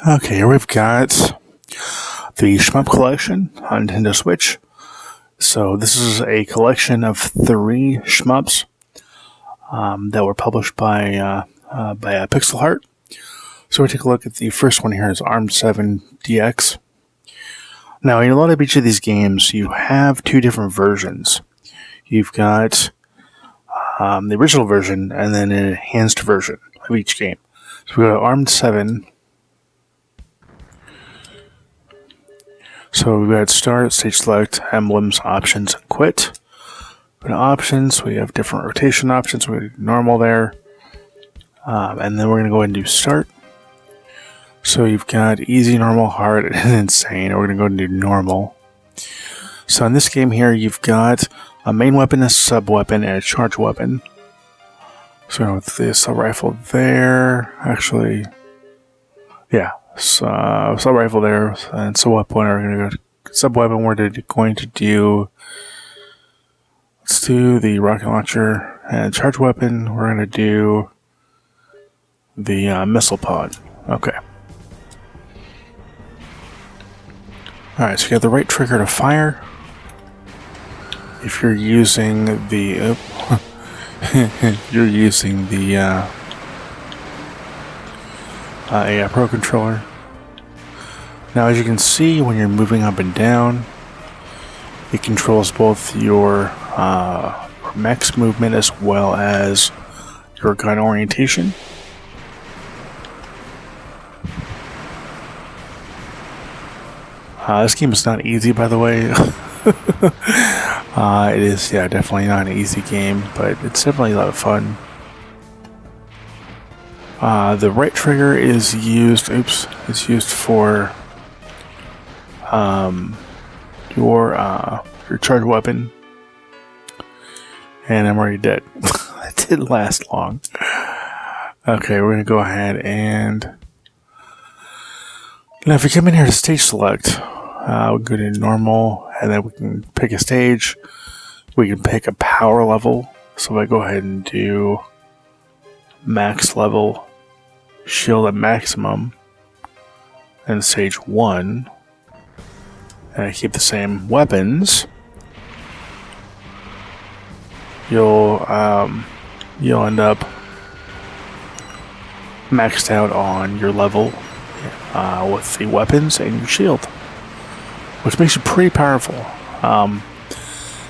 Okay, here we've got the Shmup Collection on Nintendo Switch. So this is a collection of 3 shmups that were published by Pixel Heart. So we take a look at the first one here is Armed 7 DX. Now, in a lot of each of these games, you have 2 different versions. You've got the original version and then an enhanced version of each game. So we got Armed 7. So we've got Start, Stage Select, Emblems, Options, and Quit. For the options, we have different rotation options. We have normal there. And then we're going to go ahead and do Start. So you've got Easy, Normal, Hard, and Insane. We're going to go ahead and do Normal. So in this game here, you've got a main weapon, a sub-weapon, and a charge weapon. So with the sub-rifle there, actually, yeah. Sub-rifle there, and sub-weapon, we're going to go sub-weapon, we're going to do, let's do the rocket launcher, and charge weapon, we're going to do the missile pod. Okay. Alright, so you got the right trigger to fire. If you're using the, you're using the, a Pro controller. Now, as you can see, when you're moving up and down, it controls both your max movement as well as your gun orientation. This game is not easy, by the way. It is, yeah, definitely not an easy game, but it's definitely a lot of fun. The right trigger is used. It's used for your charge weapon, and I'm already dead. That didn't last long. Okay, we're gonna go ahead and now if you come in here to stage select, we'll go to normal, and then we can pick a stage. We can pick a power level. So if I go ahead and do max level, shield at maximum, and stage 1, and I keep the same weapons, you'll end up maxed out on your level with the weapons and your shield, which makes it pretty powerful.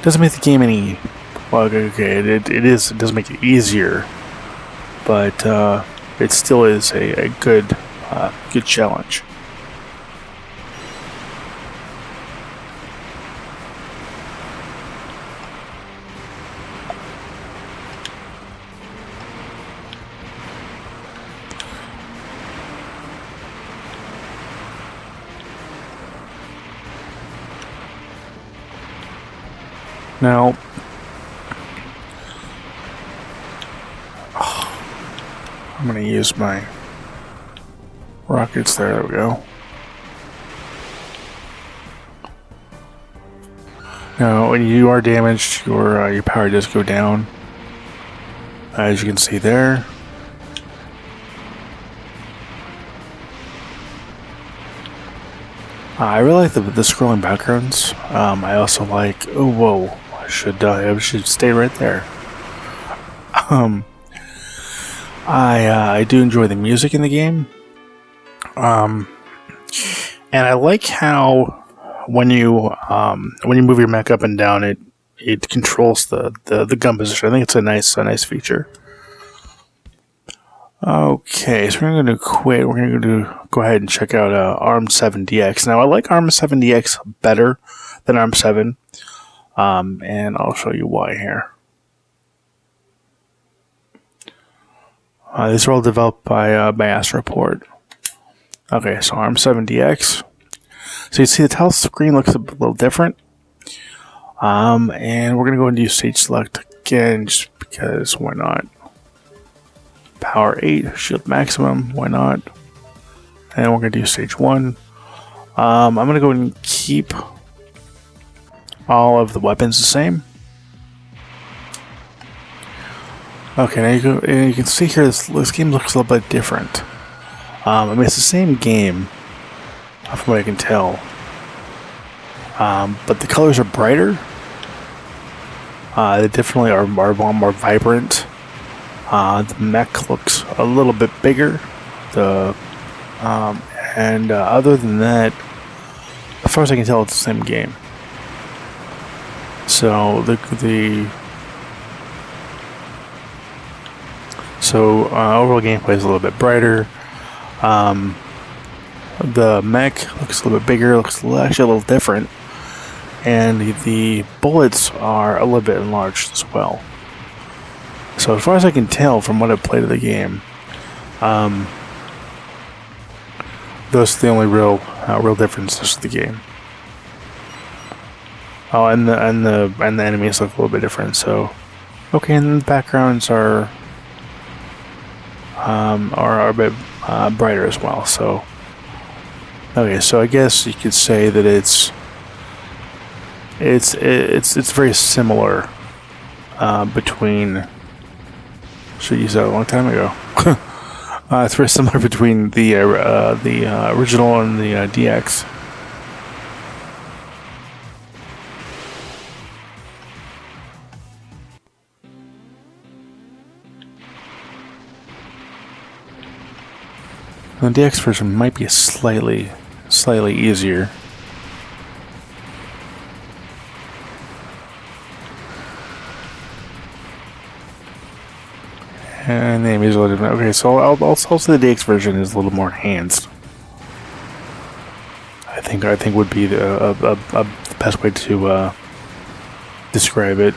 Doesn't make the game any, well, okay, it does make it easier, but it still is a good challenge. Now, I'm going to use my rockets there. There we go. Now, when you are damaged, your power does go down, as you can see there. I really like the scrolling backgrounds. I also like. Oh, whoa! I should stay right there. I do enjoy the music in the game, and I like how when you move your mech up and down, it controls the gun position. I think it's a nice feature. Okay, so we're going to quit. We're going to go ahead and check out Armed 7 DX. Now, I like Armed 7 DX better than Armed 7, and I'll show you why here. These are all developed by ASTRO. Okay, so Armed 7 DX. So you see the title screen looks a little different. And we're going to go and do stage select again, just because why not? Power 8, shield maximum, why not? And we're going to do stage 1. I'm going to go and keep all of the weapons the same. Okay, now you can see here this game looks a little bit different. I mean, it's the same game, from what I can tell. But the colors are brighter. They definitely are a lot more vibrant. The mech looks a little bit bigger. Other than that, as far as I can tell, it's the same game. So overall gameplay is a little bit brighter. The mech looks a little bit bigger. Looks actually a little different, and the bullets are a little bit enlarged as well. So as far as I can tell from what I've played of the game, those are the only real differences of the game. Oh, and the enemies look a little bit different. So, okay, and the backgrounds are a bit brighter as well. So, okay, so I guess you could say that it's very similar between. Should use that a long time ago. It's very similar between the original and the DX. The DX version might be slightly easier. And the enemy is a little different. Okay, so I'll say the DX version is a little more enhanced. I think would be the best way to describe it.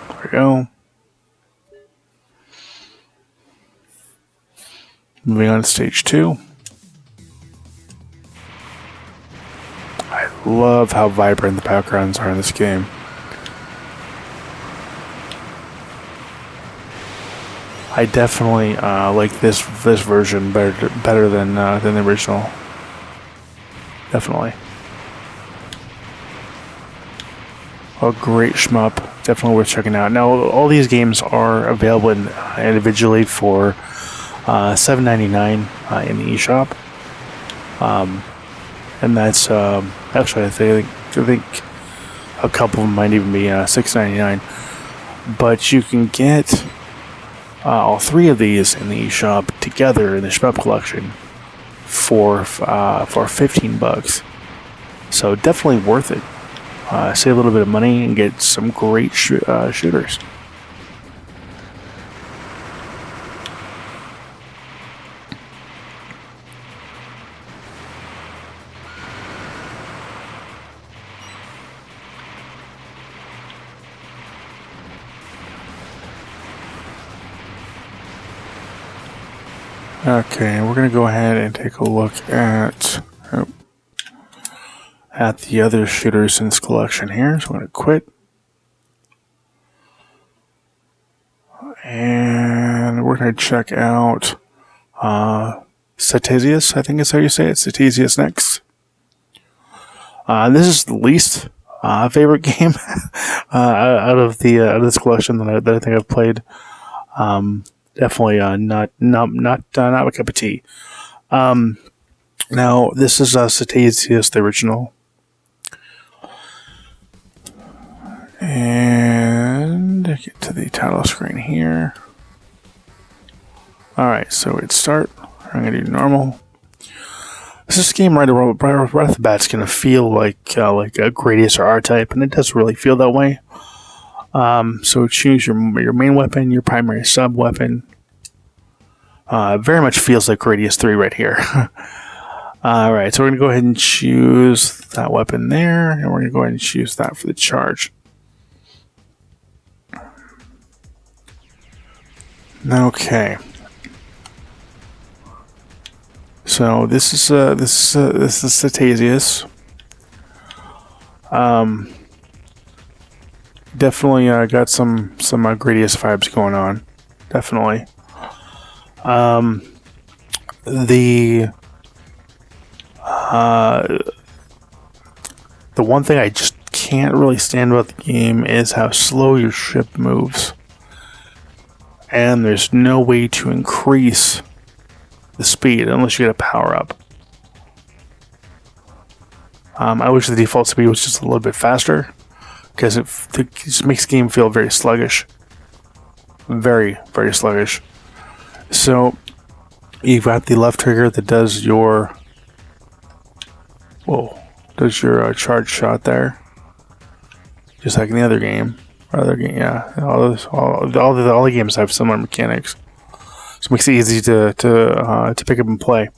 There we go. Moving on to stage 2. I love how vibrant the backgrounds are in this game. I definitely like this version better than the original. Definitely. A great shmup. Definitely worth checking out. Now, all these games are available individually for $7.99 in the eShop. And that's actually I think a couple of them might even be $6.99. But you can get all 3 of these in the eShop together in the Shmup Collection for $15. So definitely worth it. Save a little bit of money and get some great shooters. Okay, we're going to go ahead and take a look at the other shooters in this collection here. So I'm going to quit. And we're going to check out Satasius, I think is how you say it. Satasius next. This is the least favorite game out of this collection that I think I've played. Definitely not my cup of tea. Now this is Satasius, the original, and get to the title screen here. All right, so it's start. I'm gonna do normal. This game right off the bat is gonna feel like a Gradius or R-Type, and it does really feel that way. So choose your main weapon, your primary sub weapon. Very much feels like Gradius 3 right here. Alright, so we're going to go ahead and choose that weapon there, and we're going to go ahead and choose that for the charge. Okay. So this is Satasius. Definitely got some Gradius vibes going on. Definitely. The one thing I just can't really stand about the game is how slow your ship moves. And there's no way to increase the speed unless you get a power up. I wish the default speed was just a little bit faster, because it just makes the game feel very sluggish. Very, very sluggish. So, you've got the left trigger that does your... Whoa. Does your charge shot there. Just like in the other game. Yeah. All the games have similar mechanics. So it makes it easy to pick up and play.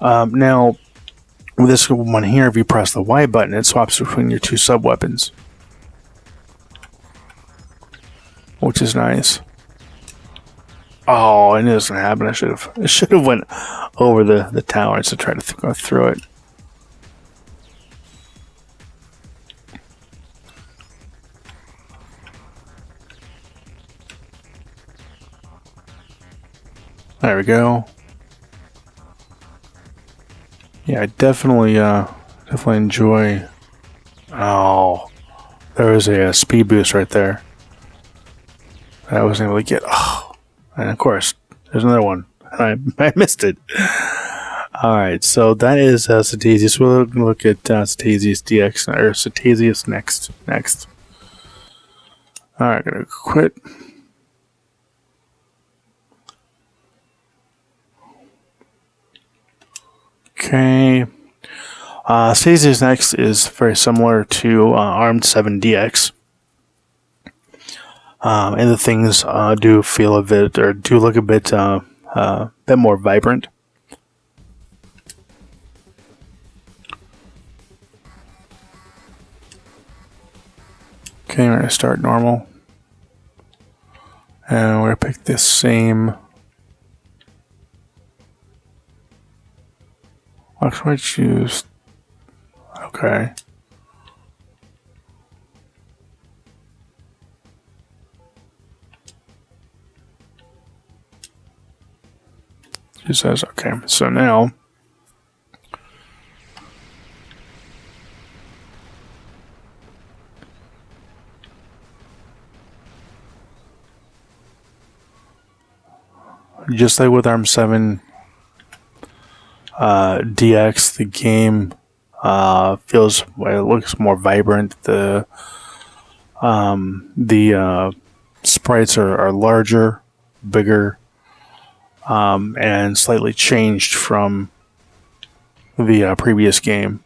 Now, with this one here, if you press the Y button, it swaps between your two sub-weapons. Which is nice. Oh, I knew this was going to happen. I should have went over the tower to try to go through it. There we go. Yeah, I definitely enjoy. Oh, there was a speed boost right there that I wasn't able to get. Oh, and of course, there's another one. I missed it. All right, so that is Satasius. We'll look at Satasius DX or Satasius next. All right, gonna quit. Okay. Satasius next is very similar to Armed 7 DX. And the things do feel a bit, or do look a bit more vibrant. Okay, we're going to start normal. And we're going to pick this same... What should I choose? Okay. It says, okay, so now... Just like with ARM 7 DX, the game feels, it looks more vibrant. The sprites are larger, bigger, and slightly changed from the previous game.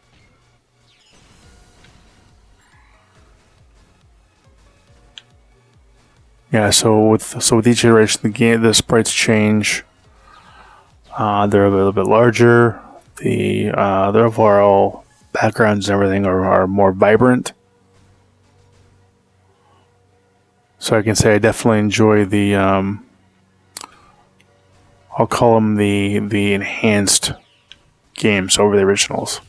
Yeah, so with each iteration of the game, the sprites change. They're a little bit larger. Their overall backgrounds and everything are more vibrant. So I can say I definitely enjoy the I'll call them the enhanced games over the originals.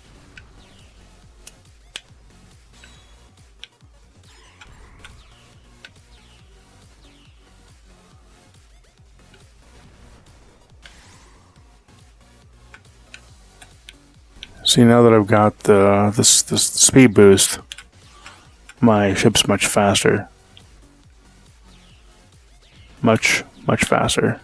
See, now that I've got this speed boost, my ship's much faster. Much faster.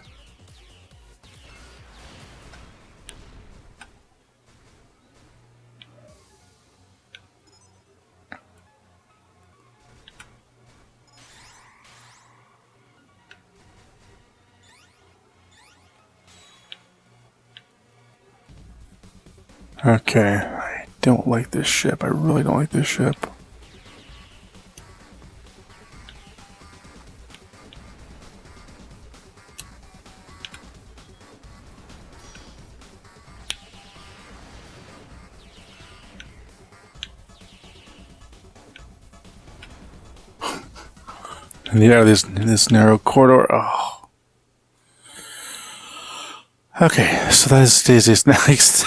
Okay, I don't like this ship. I really don't like this ship. And yeah, this narrow corridor. Oh. Okay, so that is Satasius next.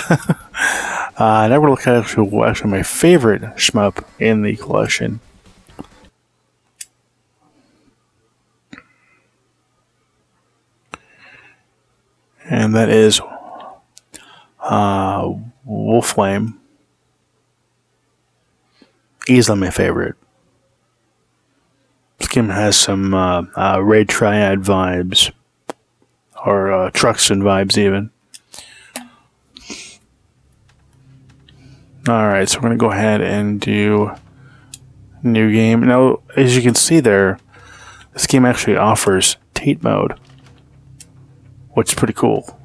Now we're looking at actually my favorite shmup in the collection. And that is Wolf Flame. Easily my favorite. This game has some Raid Triad vibes, or Truxton vibes even. Alright, so we're going to go ahead and do new game. Now, as you can see there, this game actually offers Tate mode, which is pretty cool.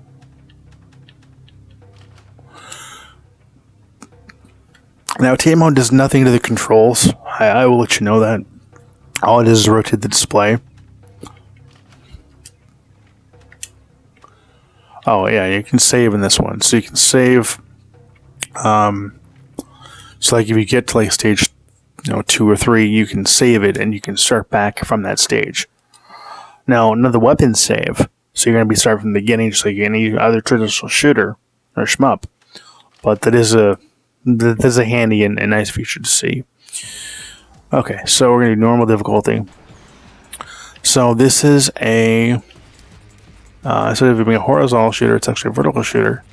Now, Tate mode does nothing to the controls. I will let you know that. All it is rotate the display. Oh, yeah, you can save in this one. So you can save... so like if you get to like stage 2 or 3, you can save it and you can start back from that stage. Now, another weapon save. So you're going to be starting from the beginning just like any other traditional shooter or shmup. But that is a handy and nice feature to see. Okay, so we're going to do normal difficulty. So this is a... instead of it being a horizontal shooter, it's actually a vertical shooter.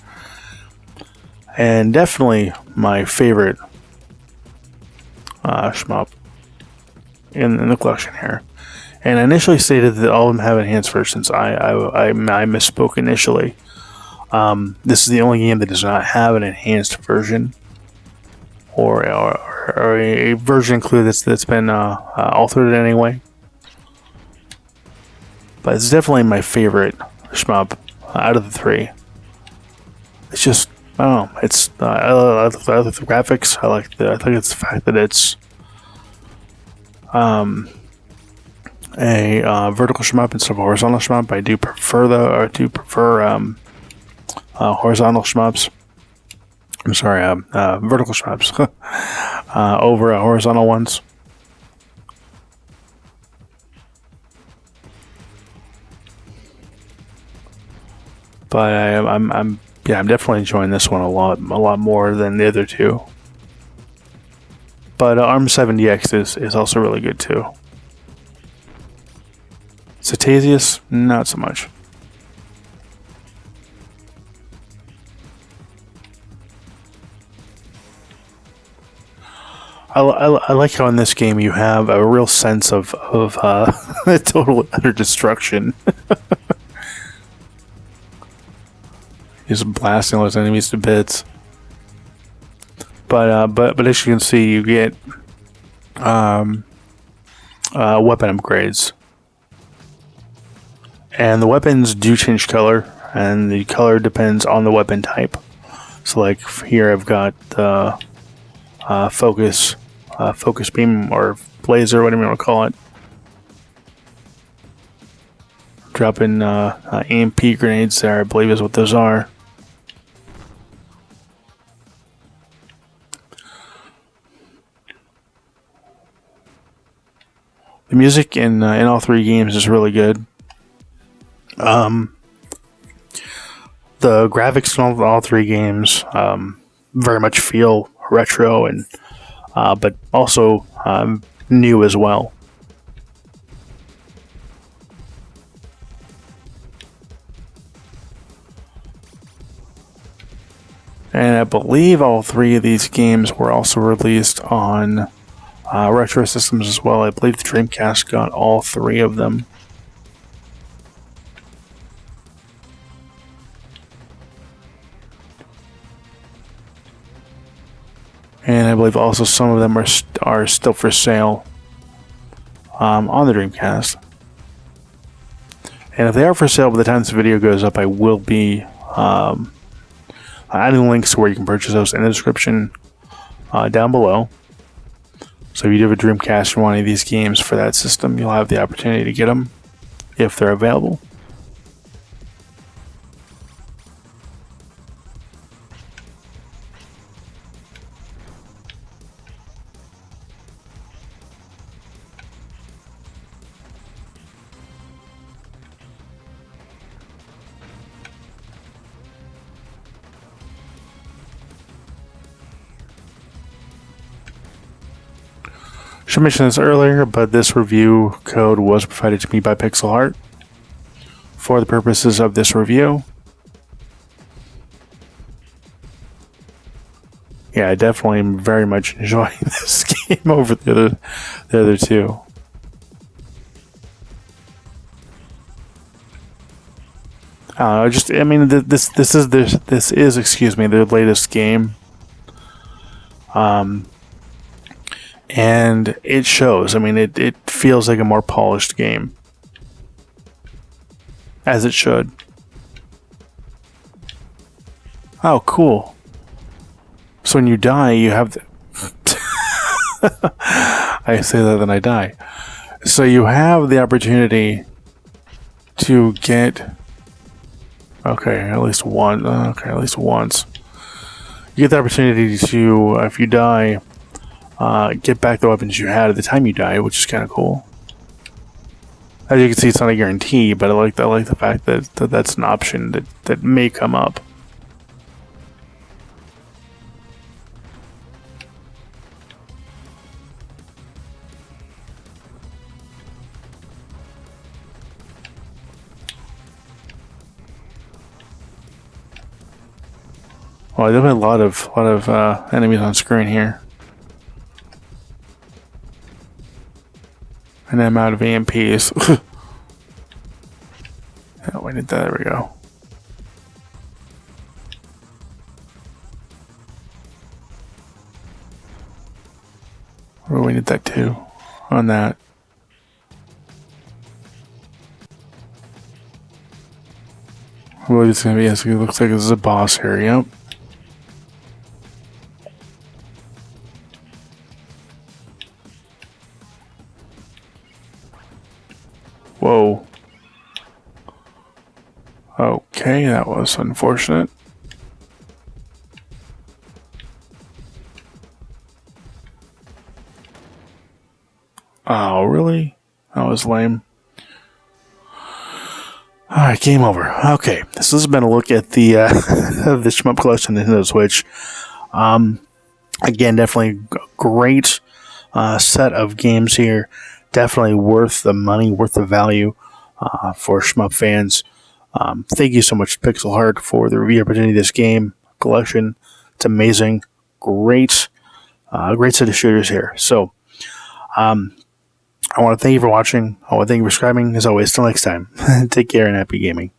And definitely my favorite shmup in the collection here. And I initially stated that all of them have enhanced versions. I misspoke initially. This is the only game that does not have an enhanced version, or a version included that's been altered in any way. But it's definitely my favorite shmup out of the 3. It's just, I don't know. It's I like the graphics. I think it's the fact that it's a vertical shmup instead of a horizontal shmup. I do prefer horizontal shmups. I'm sorry, vertical shmups over horizontal ones. But I'm definitely enjoying this one a lot more than the other 2. But ARM 70X is also really good too. Satasius, not so much. I like how in this game you have a real sense of total utter destruction. Just blasting those enemies to bits. But as you can see, you get weapon upgrades, and the weapons do change color, and the color depends on the weapon type. So, like here, I've got the focus beam or laser, whatever you want to call it. Dropping EMP grenades there, I believe is what those are. The music in all 3 games is really good. The graphics in all 3 games very much feel retro and but also new as well. And I believe all 3 of these games were also released on retro systems as well. I believe the Dreamcast got all 3 of them. And I believe also some of them are still for sale on the Dreamcast. And if they are for sale by the time this video goes up, I will be adding links where you can purchase those in the description down below. So if you do have a Dreamcast or want any of these games for that system, you'll have the opportunity to get them if they're available. Should mention this earlier, but this review code was provided to me by Pixel Art for the purposes of this review. yeah, I definitely am very much enjoying this game over the other two. This is, excuse me, their latest game. And it shows. I mean, it feels like a more polished game. As it should. Oh, cool. So when you die, you have the I say that, then I die. So you have the opportunity to get... Okay, at least one. Okay, at least once. You get the opportunity to, if you die, get back the weapons you had at the time you die, which is kind of cool. As you can see, it's not a guarantee, but I like the fact that that's an option that may come up. Well, there's a lot of enemies on screen here. And I'm out of EMPs. Oh, we did that. There we go. Oh, we did that too. On that. I believe it's gonna be. Yes, it looks like this is a boss here. Yep. Whoa. Okay, that was unfortunate. Oh, really? That was lame. Alright, game over. Okay, this has been a look at the the Shmup Collection Nintendo Switch. Again, definitely great set of games here. Definitely worth the money, worth the value for Shmup fans. Thank you so much, Pixel Heart, for the review opportunity of this game collection. It's amazing. Great set of shooters here. So, I want to thank you for watching. I want to thank you for subscribing. As always, till next time, take care and happy gaming.